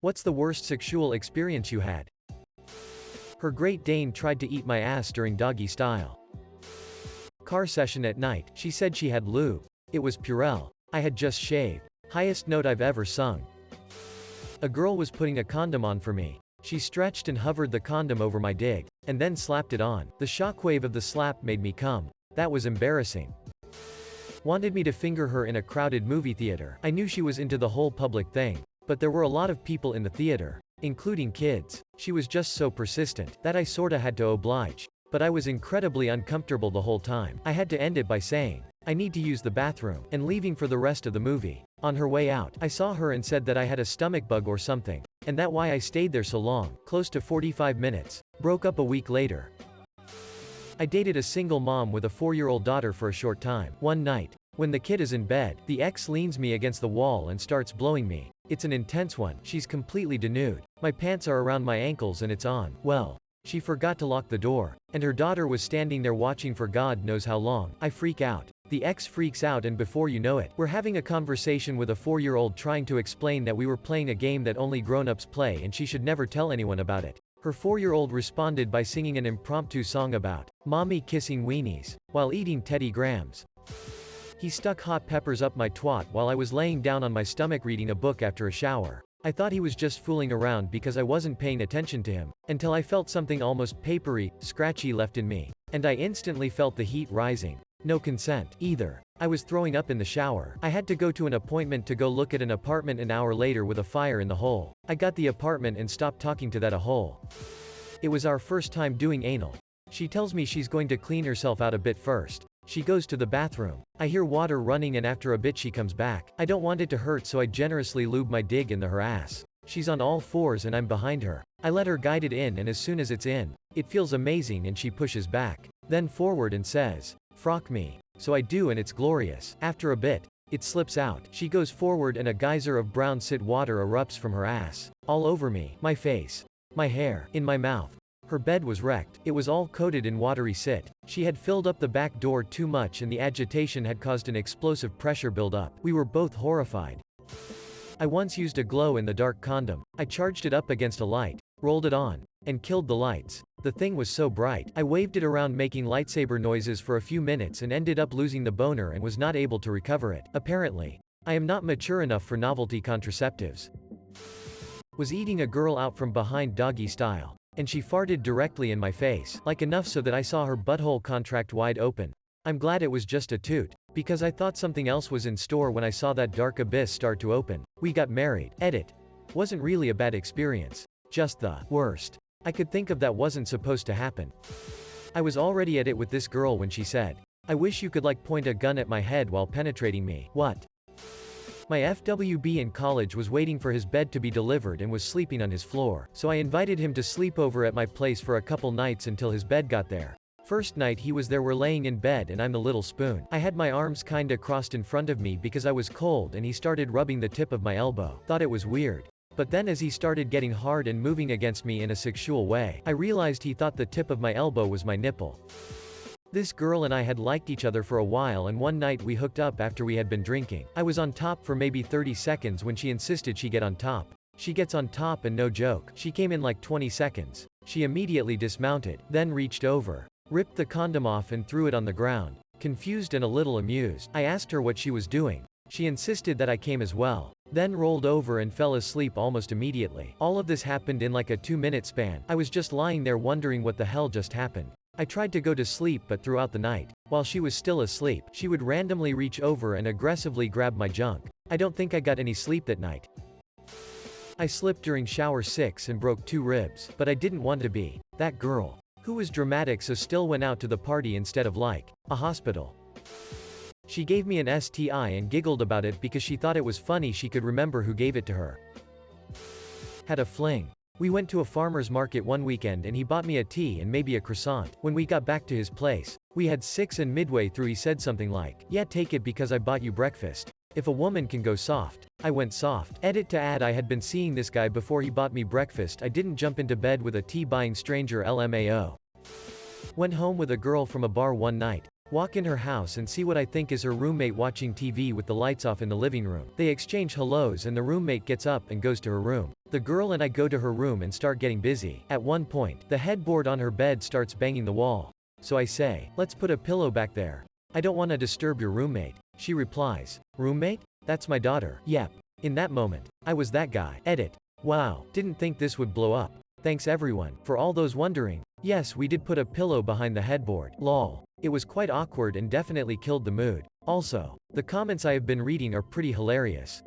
What's the worst sexual experience you had? Her Great Dane tried to eat my ass during doggy style. Car session at night, she said she had lube. It was Purell. I had just shaved. Highest note I've ever sung. A girl was putting a condom on for me. She stretched and hovered the condom over my dig, and then slapped it on. The shockwave of the slap made me cum. That was embarrassing. Wanted me to finger her in a crowded movie theater. I knew she was into the whole public thing, but there were a lot of people in the theater, including kids. She was just so persistent that I sorta had to oblige. But I was incredibly uncomfortable the whole time. I had to end it by saying, "I need to use the bathroom," and leaving for the rest of the movie. On her way out, I saw her and said that I had a stomach bug or something, and that why I stayed there so long, close to 45 minutes. Broke up a week later. I dated a single mom with a 4-year-old daughter for a short time. One night, when the kid is in bed, the ex leans me against the wall and starts blowing me. It's an intense one. She's completely denude. My pants are around my ankles and it's on. Well, she forgot to lock the door, and her daughter was standing there watching for God knows how long. I freak out. The ex freaks out, and before you know it, we're having a conversation with a 4-year-old trying to explain that we were playing a game that only grown-ups play and she should never tell anyone about it. Her 4-year-old responded by singing an impromptu song about mommy kissing weenies while eating Teddy Grahams. He stuck hot peppers up my twat while I was laying down on my stomach reading a book after a shower. I thought he was just fooling around because I wasn't paying attention to him, until I felt something almost papery, scratchy left in me. And I instantly felt the heat rising. No consent, either. I was throwing up in the shower. I had to go to an appointment to go look at an apartment an hour later with a fire in the hole. I got the apartment and stopped talking to that a hole. It was our first time doing anal. She tells me she's going to clean herself out a bit first. She goes to the bathroom. I hear water running and after a bit she comes back. I don't want it to hurt so I generously lube my dig into her ass. She's on all fours and I'm behind her. I let her guide it in and as soon as it's in, it feels amazing and she pushes back. Then forward and says, "Frock me." So I do and it's glorious. After a bit, it slips out. She goes forward and a geyser of brown sit water erupts from her ass. All over me, my face, my hair, in my mouth. Her bed was wrecked. It was all coated in watery sit. She had filled up the back door too much and the agitation had caused an explosive pressure buildup. We were both horrified. I once used a glow-in-the-dark condom. I charged it up against a light, rolled it on, and killed the lights. The thing was so bright. I waved it around making lightsaber noises for a few minutes and ended up losing the boner and was not able to recover it. Apparently, I am not mature enough for novelty contraceptives. Was eating a girl out from behind doggy style, and she farted directly in my face, like enough so that I saw her butthole contract wide open. I'm glad it was just a toot, because I thought something else was in store when I saw that dark abyss start to open. We got married. Edit. Wasn't really a bad experience. Just the worst I could think of that wasn't supposed to happen. I was already at it with this girl when she said, "I wish you could like point a gun at my head while penetrating me." What? My FWB in college was waiting for his bed to be delivered and was sleeping on his floor. So I invited him to sleep over at my place for a couple nights until his bed got there. First night he was there, we're laying in bed and I'm the little spoon. I had my arms kinda crossed in front of me because I was cold and he started rubbing the tip of my elbow. Thought it was weird. But then as he started getting hard and moving against me in a sexual way, I realized he thought the tip of my elbow was my nipple. This girl and I had liked each other for a while and one night we hooked up after we had been drinking. I was on top for maybe 30 seconds when she insisted she get on top. She gets on top and no joke, she came in like 20 seconds. She immediately dismounted, then reached over, ripped the condom off and threw it on the ground. Confused and a little amused, I asked her what she was doing. She insisted that I came as well, then rolled over and fell asleep almost immediately. All of this happened in like a 2-minute span. I was just lying there wondering what the hell just happened. I tried to go to sleep but throughout the night, while she was still asleep, she would randomly reach over and aggressively grab my junk. I don't think I got any sleep that night. I slipped during shower 6 and broke 2 ribs, but I didn't want to be that girl who was dramatic so still went out to the party instead of like a hospital. She gave me an STI and giggled about it because she thought it was funny she could remember who gave it to her. Had a fling. We went to a farmer's market one weekend and he bought me a tea and maybe a croissant. When we got back to his place, we had 6 and midway through he said something like, "Yeah, take it because I bought you breakfast. If a woman can go soft." I went soft. Edit to add, I had been seeing this guy before he bought me breakfast. I didn't jump into bed with a tea buying stranger LMAO. Went home with a girl from a bar one night. Walk in her house and see what I think is her roommate watching TV with the lights off in the living room. They exchange hellos and the roommate gets up and goes to her room. The girl and I go to her room and start getting busy. At one point, the headboard on her bed starts banging the wall. So I say, let's put a pillow back there. I don't want to disturb your roommate. She replies, roommate? That's my daughter. Yep. In that moment, I was that guy. Edit. Wow, didn't think this would blow up. Thanks everyone. For all those wondering, yes, we did put a pillow behind the headboard. Lol. It was quite awkward and definitely killed the mood. Also, the comments I have been reading are pretty hilarious.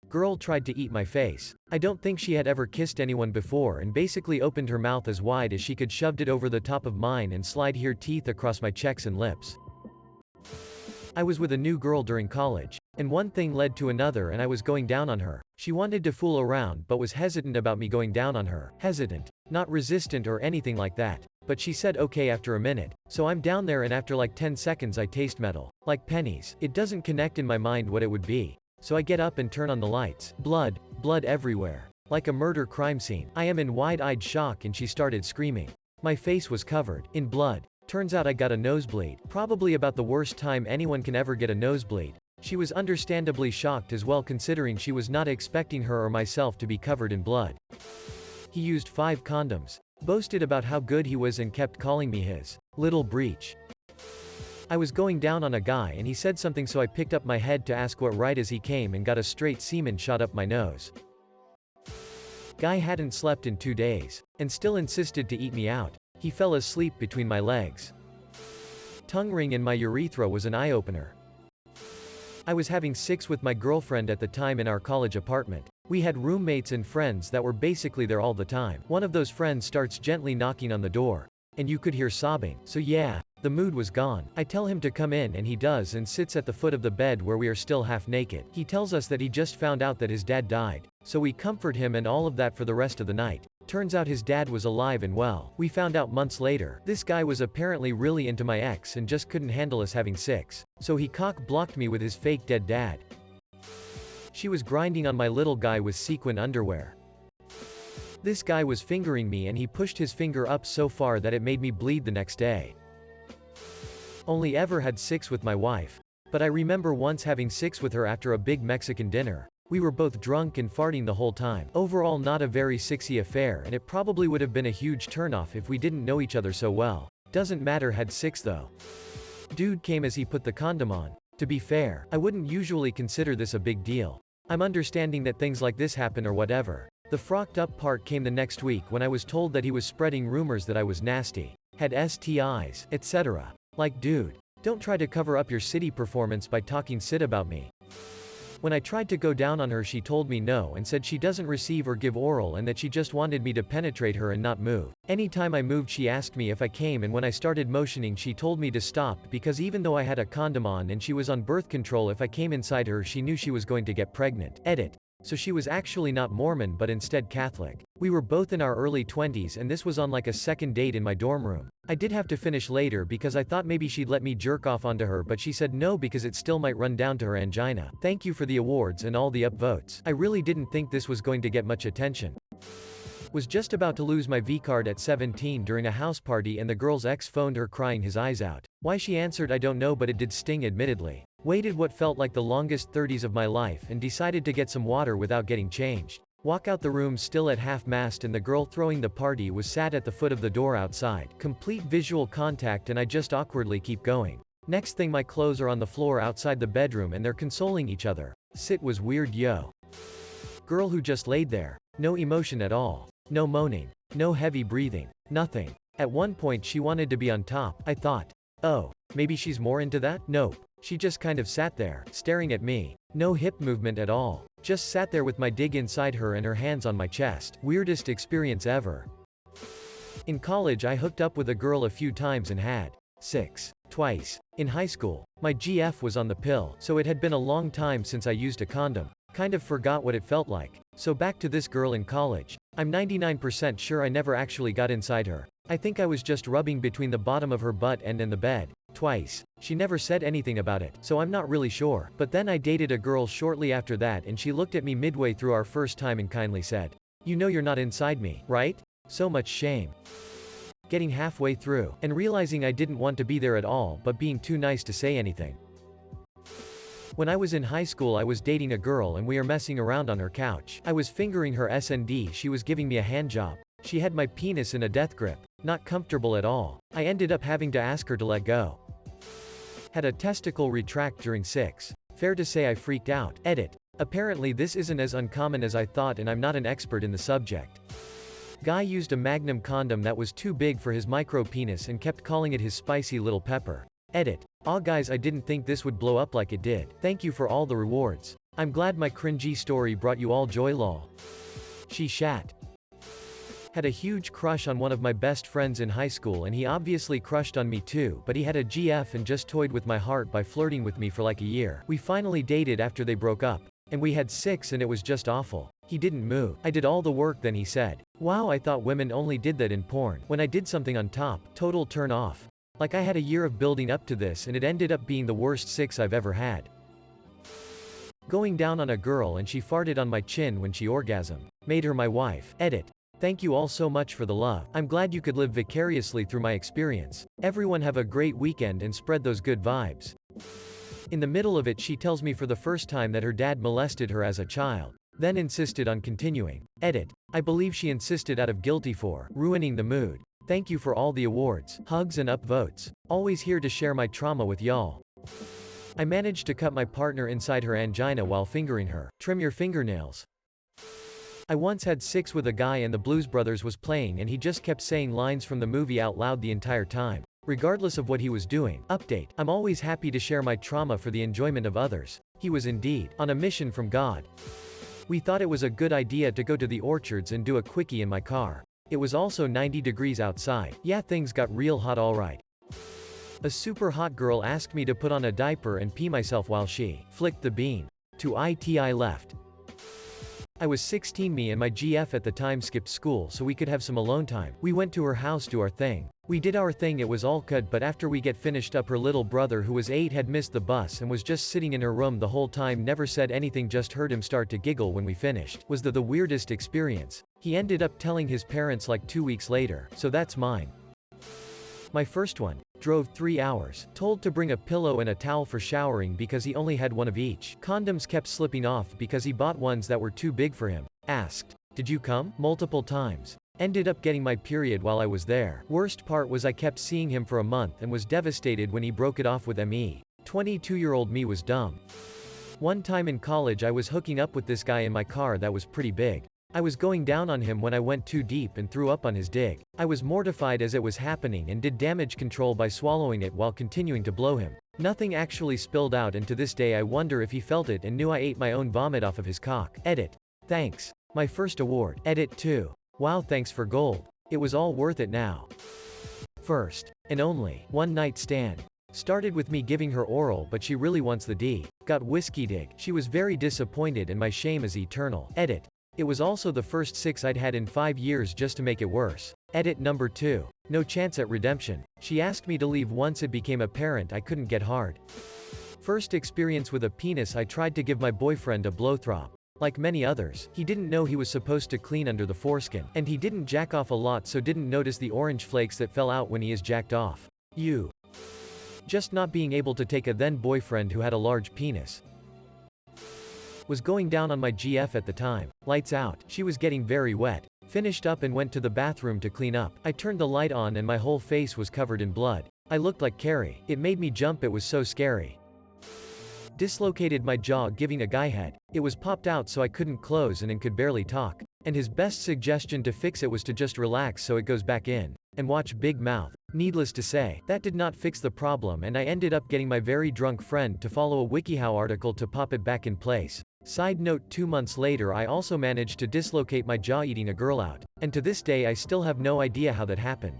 Girl tried to eat my face. I don't think she had ever kissed anyone before and basically opened her mouth as wide as she could, shoved it over the top of mine and slid her teeth across my cheeks and lips. I was with a new girl during college, and one thing led to another and I was going down on her. She wanted to fool around but was hesitant about me going down on her. Hesitant. Not resistant or anything like that. But she said okay after a minute. So I'm down there and after like 10 seconds I taste metal. Like pennies. It doesn't connect in my mind what it would be. So I get up and turn on the lights. Blood. Blood everywhere. Like a murder crime scene. I am in wide-eyed shock and she started screaming. My face was covered in blood. Turns out I got a nosebleed. Probably about the worst time anyone can ever get a nosebleed. She was understandably shocked as well, considering she was not expecting her or myself to be covered in blood. He used 5 condoms. Boasted about how good he was and kept calling me his little breech. I was going down on a guy and he said something, so I picked up my head to ask what, right as he came and got a straight semen shot up my nose. Guy hadn't slept in 2 days. And still insisted to eat me out. He fell asleep between my legs. Tongue ring in my urethra was an eye-opener. I was having sex with my girlfriend at the time in our college apartment. We had roommates and friends that were basically there all the time. One of those friends starts gently knocking on the door. And you could hear sobbing. So yeah, the mood was gone. I tell him to come in and he does and sits at the foot of the bed where we are still half naked. He tells us that he just found out that his dad died. So we comfort him and all of that for the rest of the night. Turns out his dad was alive and well. We found out months later. This guy was apparently really into my ex and just couldn't handle us having sex. So he cock-blocked me with his fake dead dad. She was grinding on my little guy with sequin underwear. This guy was fingering me and he pushed his finger up so far that it made me bleed the next day. Only ever had sex with my wife. But I remember once having sex with her after a big Mexican dinner. We were both drunk and farting the whole time. Overall not a very sexy affair, and it probably would have been a huge turnoff if we didn't know each other so well. Doesn't matter, had sex though. Dude came as he put the condom on. To be fair, I wouldn't usually consider this a big deal. I'm understanding that things like this happen or whatever. The frocked up part came the next week when I was told that he was spreading rumors that I was nasty, had STIs, etc. Like dude, don't try to cover up your city performance by talking shit about me. When I tried to go down on her, she told me no and said she doesn't receive or give oral and that she just wanted me to penetrate her and not move. Anytime I moved she asked me if I came, and when I started motioning she told me to stop because even though I had a condom on and she was on birth control, if I came inside her she knew she was going to get pregnant. Edit. So she was actually not Mormon but instead Catholic. We were both in our early 20s and this was on like a second date in my dorm room. I did have to finish later because I thought maybe she'd let me jerk off onto her, but she said no because it still might run down to her angina. Thank you for the awards and all the upvotes. I really didn't think this was going to get much attention. Was just about to lose my V-card at 17 during a house party and the girl's ex phoned her crying his eyes out. Why she answered I don't know, but it did sting admittedly. Waited what felt like the longest 30s of my life and decided to get some water without getting changed. Walk out the room still at half-mast and the girl throwing the party was sat at the foot of the door outside. Complete visual contact and I just awkwardly keep going. Next thing my clothes are on the floor outside the bedroom and they're consoling each other. Sit was weird yo. Girl who just laid there. No emotion at all. No moaning. No heavy breathing. Nothing. At one point she wanted to be on top. I thought, oh, maybe she's more into that? Nope. She just kind of sat there, staring at me. No hip movement at all. Just sat there with my dig inside her and her hands on my chest. Weirdest experience ever. In college I hooked up with a girl a few times and had sex twice. In high school, my GF was on the pill, so it had been a long time since I used a condom. Kind of forgot what it felt like. So back to this girl in college. I'm 99% sure I never actually got inside her. I think I was just rubbing between the bottom of her butt and the bed. Twice. She never said anything about it, so I'm not really sure. But then I dated a girl shortly after that and she looked at me midway through our first time and kindly said, "You know you're not inside me, right? So much shame." getting halfway through, and realizing I didn't want to be there at all but being too nice to say anything. When I was in high school I was dating a girl and we were messing around on her couch. I was fingering her S&D, she was giving me a handjob. She had my penis in a death grip. Not comfortable at all. I ended up having to ask her to let go. Had a testicle retract during sex. Fair to say I freaked out. Edit. Apparently this isn't as uncommon as I thought and I'm not an expert in the subject. Guy used a Magnum condom that was too big for his micro penis and kept calling it his spicy little pepper. Edit. Aw guys, I didn't think this would blow up like it did. Thank you for all the rewards. I'm glad my cringy story brought you all joy lol. She shat. Had a huge crush on one of my best friends in high school and he obviously crushed on me too, but he had a GF and just toyed with my heart by flirting with me for like a year. We finally dated after they broke up. And we had 6 and it was just awful. He didn't move. I did all the work then he said. Wow, I thought women only did that in porn. When I did something on top, total turn off. Like I had a year of building up to this and it ended up being the worst 6 I've ever had. Going down on a girl and she farted on my chin when she orgasmed. Made her my wife. Edit. Thank you all so much for the love. I'm glad you could live vicariously through my experience. Everyone have a great weekend and spread those good vibes. In the middle of it she tells me for the first time that her dad molested her as a child. Then insisted on continuing. Edit. I believe she insisted out of guilty for ruining the mood. Thank you for all the awards, hugs and upvotes. Always here to share my trauma with y'all. I managed to cut my partner inside her angina while fingering her. Trim your fingernails. I once had sex with a guy and the Blues Brothers was playing and he just kept saying lines from the movie out loud the entire time. Regardless of what he was doing. Update. I'm always happy to share my trauma for the enjoyment of others. He was indeed on a mission from God. We thought it was a good idea to go to the orchards and do a quickie in my car. It was also 90 degrees outside. Yeah, things got real hot alright. A super hot girl asked me to put on a diaper and pee myself while she flicked the bean. To it I left. I was 16, me and my GF at the time skipped school so we could have some alone time. We went to her house, do our thing. We did our thing, it was all good, but after we get finished up, her little brother who was 8 had missed the bus and was just sitting in her room the whole time, never said anything, just heard him start to giggle when we finished. Was the weirdest experience. He ended up telling his parents like 2 weeks later, so that's mine. My first one. Drove 3 hours. Told to bring a pillow and a towel for showering because he only had one of each. Condoms kept slipping off because he bought ones that were too big for him. Asked, did you come? Multiple times. Ended up getting my period while I was there. Worst part was I kept seeing him for a month and was devastated when he broke it off with me. 22-year-old me was dumb. One time in college I was hooking up with this guy in my car that was pretty big. I was going down on him when I went too deep and threw up on his dick. I was mortified as it was happening and did damage control by swallowing it while continuing to blow him. Nothing actually spilled out and to this day I wonder if he felt it and knew I ate my own vomit off of his cock. Edit. Thanks. My first award. Edit 2. Wow, thanks for gold. It was all worth it now. First. And only. One night stand. Started with me giving her oral but she really wants the D. Got whiskey dick. She was very disappointed and my shame is eternal. Edit. It was also the first 6 I'd had in 5 years just to make it worse. Edit number 2. No chance at redemption. She asked me to leave once it became apparent I couldn't get hard. First experience with a penis, I tried to give my boyfriend a blowthrob. Like many others, he didn't know he was supposed to clean under the foreskin. And he didn't jack off a lot so didn't notice the orange flakes that fell out when he is jacked off. Just not being able to take a then boyfriend who had a large penis. Was going down on my GF at the time. Lights out. She was getting very wet. Finished up and went to the bathroom to clean up. I turned the light on and my whole face was covered in blood. I looked like Carrie. It made me jump, it was so scary. Dislocated my jaw giving a guy head. It was popped out so I couldn't close and could barely talk. And his best suggestion to fix it was to just relax so it goes back in. And watch Big Mouth. Needless to say, that did not fix the problem and I ended up getting my very drunk friend to follow a WikiHow article to pop it back in place. Side note, 2 months later I also managed to dislocate my jaw eating a girl out. And to this day I still have no idea how that happened.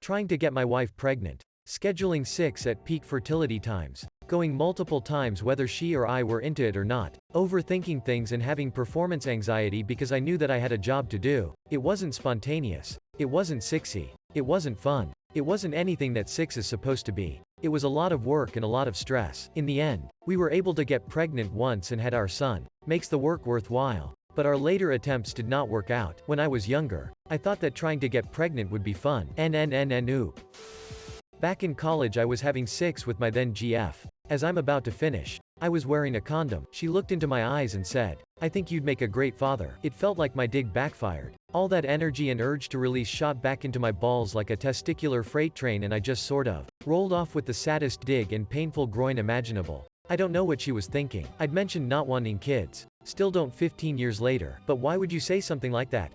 Trying to get my wife pregnant. Scheduling 6 at peak fertility times. Going multiple times whether she or I were into it or not. Overthinking things and having performance anxiety because I knew that I had a job to do. It wasn't spontaneous. It wasn't sexy. It wasn't fun. It wasn't anything that 6 is supposed to be. It was a lot of work and a lot of stress. In the end, we were able to get pregnant once and had our son. Makes the work worthwhile. But our later attempts did not work out. When I was younger, I thought that trying to get pregnant would be fun. Oop. Back in college I was having sex with my then GF. As I'm about to finish, I was wearing a condom. She looked into my eyes and said, "I think you'd make a great father." It felt like my dig backfired. All that energy and urge to release shot back into my balls like a testicular freight train, and I just sort of rolled off with the saddest dig and painful groin imaginable. I don't know what she was thinking. I'd mentioned not wanting kids. Still don't 15 years later. But why would you say something like that?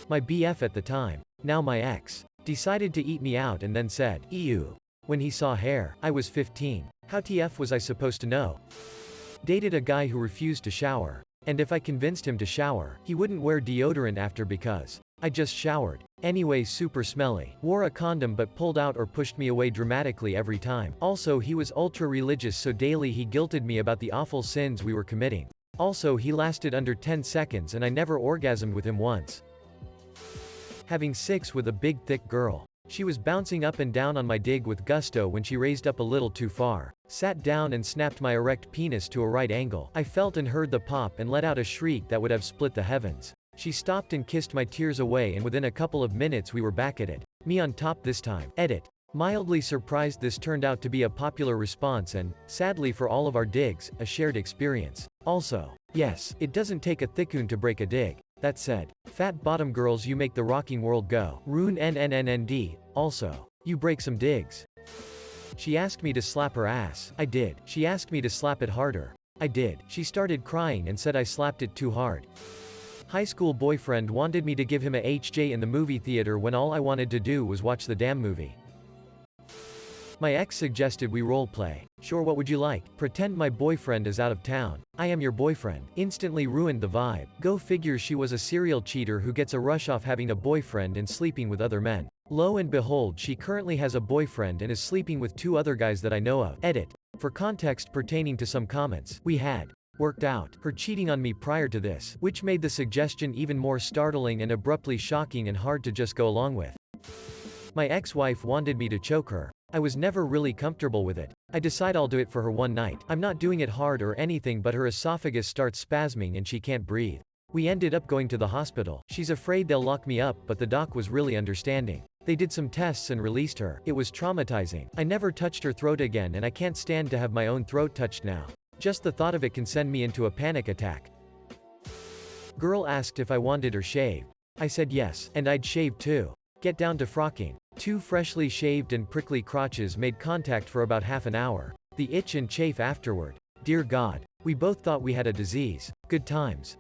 My BF at the time, now my ex, decided to eat me out and then said, "Ew." When he saw hair. I was 15. How TF was I supposed to know? Dated a guy who refused to shower. And if I convinced him to shower, he wouldn't wear deodorant after because I just showered. Anyway, super smelly. Wore a condom but pulled out or pushed me away dramatically every time. Also, he was ultra religious, so daily he guilted me about the awful sins we were committing. Also, he lasted under 10 seconds and I never orgasmed with him once. Having sex with a big thick girl. She was bouncing up and down on my dig with gusto when she raised up a little too far, sat down and snapped my erect penis to a right angle. I felt and heard the pop and let out a shriek that would have split the heavens. She stopped and kissed my tears away, and within a couple of minutes we were back at it. Me on top this time. Edit. Mildly surprised this turned out to be a popular response and, sadly for all of our digs, a shared experience. Also, yes, it doesn't take a thickoon to break a dig. That said, fat bottom girls, you make the rocking world go. Rune NNNND. Also, you break some digs. She asked me to slap her ass. I did. She asked me to slap it harder. I did. She started crying and said I slapped it too hard. High school boyfriend wanted me to give him a HJ in the movie theater when all I wanted to do was watch the damn movie. My ex suggested we role play. Sure, what would you like? Pretend my boyfriend is out of town. I am your boyfriend. Instantly ruined the vibe. Go figure, she was a serial cheater who gets a rush off having a boyfriend and sleeping with other men. Lo and behold, she currently has a boyfriend and is sleeping with 2 other guys that I know of. Edit. For context pertaining to some comments, we had worked out her cheating on me prior to this, which made the suggestion even more startling and abruptly shocking and hard to just go along with. My ex-wife wanted me to choke her. I was never really comfortable with it. I decide I'll do it for her one night. I'm not doing it hard or anything, but her esophagus starts spasming and she can't breathe. We ended up going to the hospital. She's afraid they'll lock me up, but the doc was really understanding. They did some tests and released her. It was traumatizing. I never touched her throat again, and I can't stand to have my own throat touched now. Just the thought of it can send me into a panic attack. Girl asked if I wanted her shaved. I said yes, and I'd shave too. Get down to frocking. 2 freshly shaved and prickly crotches made contact for about half an hour. The itch and chafe afterward. Dear God. We both thought we had a disease. Good times.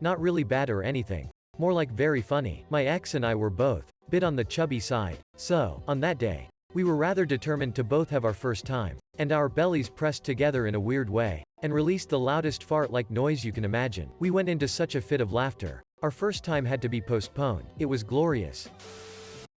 Not really bad or anything. More like very funny. My ex and I were both bit on the chubby side. So, on that day, we were rather determined to both have our first time, and our bellies pressed together in a weird way, and released the loudest fart-like noise you can imagine. We went into such a fit of laughter. Our first time had to be postponed. It was glorious.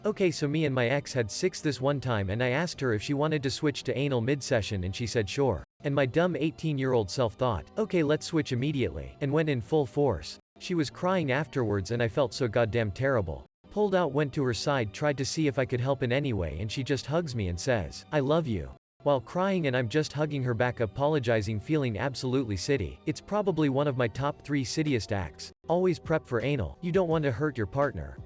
Okay, so me and my ex had sex this one time, and I asked her if she wanted to switch to anal mid-session, and she said sure. And my dumb 18-year-old self thought, okay, let's switch immediately, and went in full force. She was crying afterwards and I felt so goddamn terrible. Pulled out, went to her side, tried to see if I could help in any way, and she just hugs me and says, "I love you." While crying, and I'm just hugging her back, apologizing, feeling absolutely city. It's probably one of my top 3 citiest acts. Always prep for anal. You don't want to hurt your partner.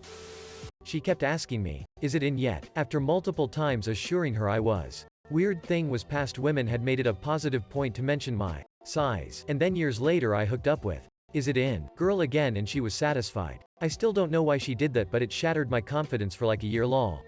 She kept asking me, "Is it in yet?" After multiple times assuring her I was. Weird thing was, past women had made it a positive point to mention my size. And then years later I hooked up with "Is it in?" girl again, and she was satisfied. I still don't know why she did that, but it shattered my confidence for like a year lol.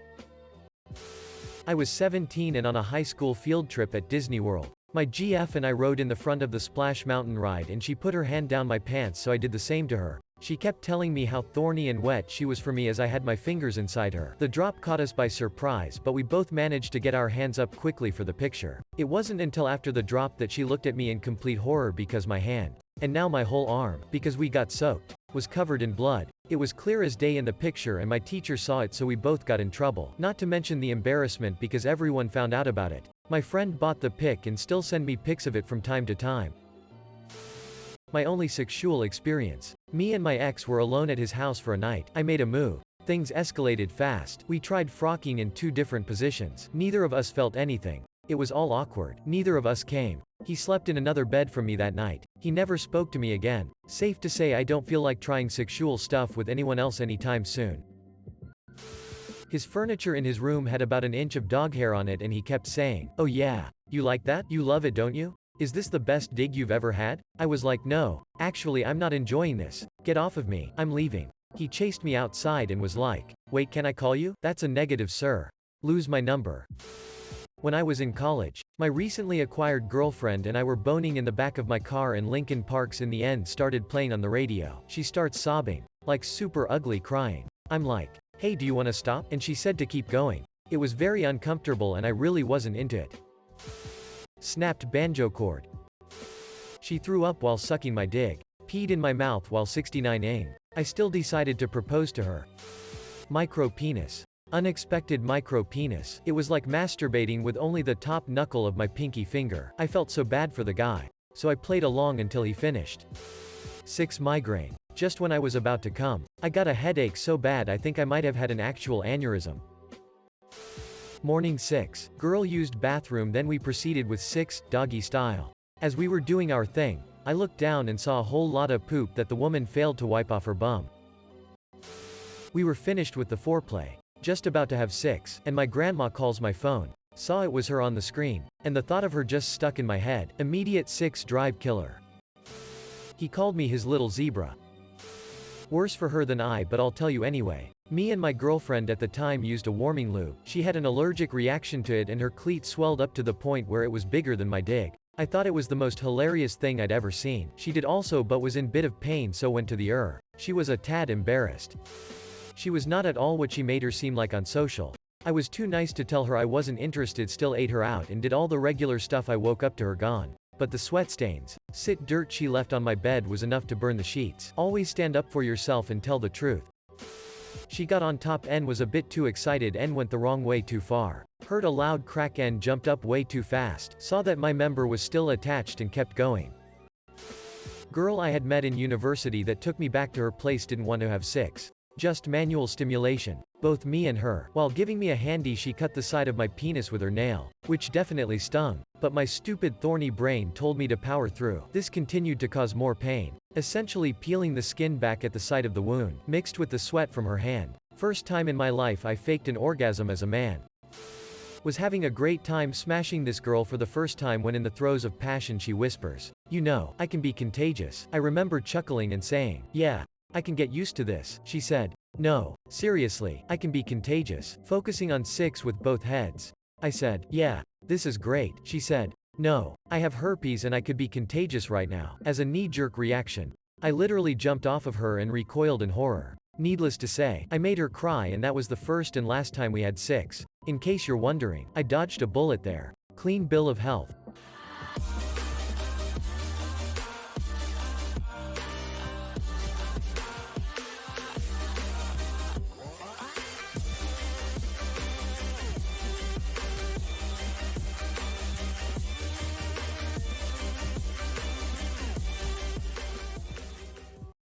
I was 17 and on a high school field trip at Disney World. My GF and I rode in the front of the Splash Mountain ride, and she put her hand down my pants, so I did the same to her. She kept telling me how thorny and wet she was for me as I had my fingers inside her. The drop caught us by surprise, but we both managed to get our hands up quickly for the picture. It wasn't until after the drop that she looked at me in complete horror, because my hand, and now my whole arm, because we got soaked, was covered in blood. It was clear as day in the picture, and my teacher saw it, so we both got in trouble. Not to mention the embarrassment because everyone found out about it. My friend bought the pic and still send me pics of it from time to time. My only sexual experience. Me and my ex were alone at his house for a night. I made a move. Things escalated fast. We tried frocking in 2 different positions. Neither of us felt anything. It was all awkward. Neither of us came. He slept in another bed from me that night. He never spoke to me again. Safe to say I don't feel like trying sexual stuff with anyone else anytime soon. His furniture in his room had about an inch of dog hair on it and he kept saying, "Oh yeah, you like that? You love it, don't you? Is this the best dig you've ever had?" I was like, "No, actually I'm not enjoying this. Get off of me, I'm leaving." He chased me outside and was like, "Wait, can I call you?" "That's a negative, sir. Lose my number." When I was in college, my recently acquired girlfriend and I were boning in the back of my car and Linkin Park's In the End started playing on the radio. She starts sobbing, like super ugly crying. I'm like, "Hey, do you want to stop?" And she said to keep going. It was very uncomfortable and I really wasn't into it. Snapped banjo cord. She threw up while sucking my dig. Peed in my mouth while 69ing. I still decided to propose to her. Micro penis. Unexpected micro penis. It was like masturbating with only the top knuckle of my pinky finger. I felt so bad for the guy. So I played along until he finished. 6 migraine. Just when I was about to come, I got a headache so bad I think I might have had an actual aneurysm. Morning 6. Girl used bathroom, then we proceeded with 6, doggy style. As we were doing our thing, I looked down and saw a whole lot of poop that the woman failed to wipe off her bum. We were finished with the foreplay. Just about to have 6, and my grandma calls my phone. Saw it was her on the screen, and the thought of her just stuck in my head. Immediate 6 drive killer. He called me his little zebra. Worse for her than I, but I'll tell you anyway. Me and my girlfriend at the time used a warming lube. She had an allergic reaction to it and her cleat swelled up to the point where it was bigger than my dig. I thought it was the most hilarious thing I'd ever seen. She did also but was in bit of pain so went to the ER. She was a tad embarrassed. She was not at all what she made her seem like on social. I was too nice to tell her I wasn't interested, still ate her out and did all the regular stuff. I woke up to her gone. But the sweat stains, dirt she left on my bed was enough to burn the sheets. Always stand up for yourself and tell the truth. She got on top and was a bit too excited and went the wrong way too far. Heard a loud crack and jumped up way too fast. Saw that my member was still attached and kept going. Girl I had met in university that took me back to her place didn't want to have 6. Just manual stimulation. Both me and her. While giving me a handy she cut the side of my penis with her nail. Which definitely stung. But my stupid thorny brain told me to power through. This continued to cause more pain. Essentially peeling the skin back at the site of the wound, mixed with the sweat from her hand. First time in my life I faked an orgasm as a man. Was having a great time smashing this girl for the first time when in the throes of passion she whispers, "You know, I can be contagious." I remember chuckling and saying, "Yeah, I can get used to this." She said, "No, seriously, I can be contagious." Focusing on 6 with both heads. I said, "Yeah, this is great." She said, "No, I have herpes and I could be contagious right now." As a knee-jerk reaction, I literally jumped off of her and recoiled in horror. Needless to say, I made her cry and that was the first and last time we had 6. In case you're wondering, I dodged a bullet there. Clean bill of health.